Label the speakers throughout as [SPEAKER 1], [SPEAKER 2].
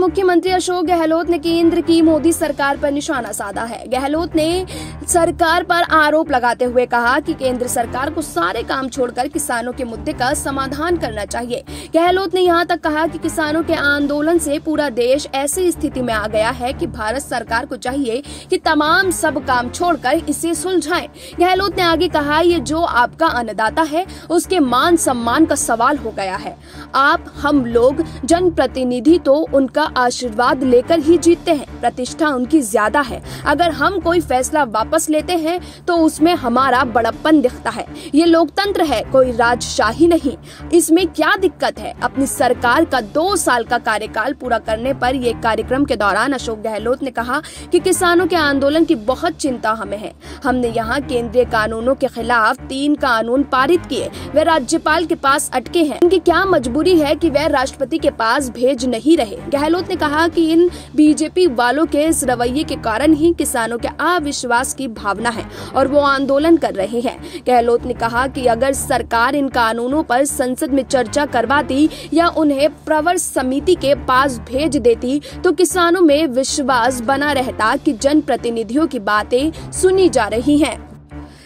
[SPEAKER 1] मुख्यमंत्री अशोक गहलोत ने केंद्र की मोदी सरकार पर निशाना साधा है। गहलोत ने सरकार पर आरोप लगाते हुए कहा कि केंद्र सरकार को सारे काम छोड़कर किसानों के मुद्दे का समाधान करना चाहिए। गहलोत ने यहां तक कहा कि किसानों के आंदोलन से पूरा देश ऐसी स्थिति में आ गया है कि भारत सरकार को चाहिए कि तमाम सब काम छोड़कर इसे सुलझाएं। गहलोत ने आगे कहा, ये जो आपका अन्नदाता है उसके मान सम्मान का सवाल हो गया है। आप हम लोग जनप्रतिनिधि तो उनका आशीर्वाद लेकर ही जीतते हैं, प्रतिष्ठा उनकी ज्यादा है। अगर हम कोई फैसला वापस लेते हैं तो उसमें हमारा बड़प्पन दिखता है। ये लोकतंत्र है, कोई राजशाही नहीं। इसमें क्या दिक्कत है? अपनी सरकार का 2 साल का कार्यकाल पूरा करने पर ये कार्यक्रम के दौरान अशोक गहलोत ने कहा कि किसानों के आंदोलन की बहुत चिंता हमें है। हमने यहाँ केंद्रीय कानूनों के खिलाफ 3 कानून पारित किए, वे राज्यपाल के पास अटके हैं। उनकी क्या मजबूरी है कि वे राष्ट्रपति के पास भेज नहीं रहे। गहलोत ने कहा कि इन बीजेपी वालों के इस रवैये के कारण ही किसानों के अविश्वास की भावना है और वो आंदोलन कर रहे हैं। गहलोत ने कहा कि अगर सरकार इन कानूनों पर संसद में चर्चा करवाती या उन्हें प्रवर समिति के पास भेज देती तो किसानों में विश्वास बना रहता कि जनप्रतिनिधियों की बातें सुनी जा रही हैं।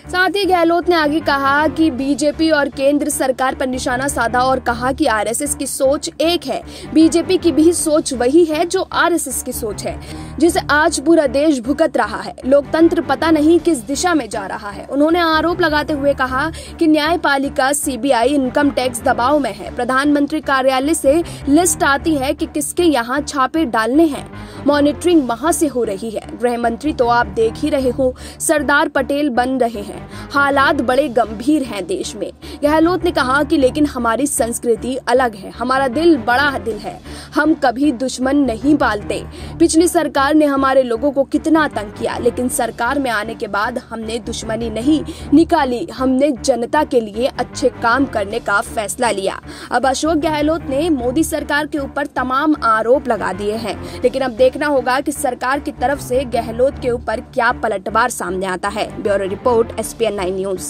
[SPEAKER 1] साथ ही गहलोत ने आगे कहा कि बीजेपी और केंद्र सरकार पर निशाना साधा और कहा कि आरएसएस की सोच एक है। बीजेपी की भी सोच वही है जो आरएसएस की सोच है, जिसे आज पूरा देश भुगत रहा है। लोकतंत्र पता नहीं किस दिशा में जा रहा है। उन्होंने आरोप लगाते हुए कहा कि न्यायपालिका, सीबीआई, इनकम टैक्स दबाव में है। प्रधानमंत्री कार्यालय से लिस्ट आती है कि किसके यहाँ छापे डालने हैं, मॉनिटरिंग वहाँ से हो रही है। गृह मंत्री तो आप देख ही रहे हो, सरदार पटेल बन रहे हैं। हालात बड़े गंभीर हैं देश में। गहलोत ने कहा कि लेकिन हमारी संस्कृति अलग है, हमारा दिल बड़ा दिल है, हम कभी दुश्मन नहीं पालते। पिछली सरकार ने हमारे लोगों को कितना तंग किया, लेकिन सरकार में आने के बाद हमने दुश्मनी नहीं निकाली, हमने जनता के लिए अच्छे काम करने का फैसला लिया। अब अशोक गहलोत ने मोदी सरकार के ऊपर तमाम आरोप लगा दिए हैं, लेकिन अब देखना होगा कि सरकार की तरफ से गहलोत के ऊपर क्या पलटवार सामने आता है। Bureau report SPN9 news.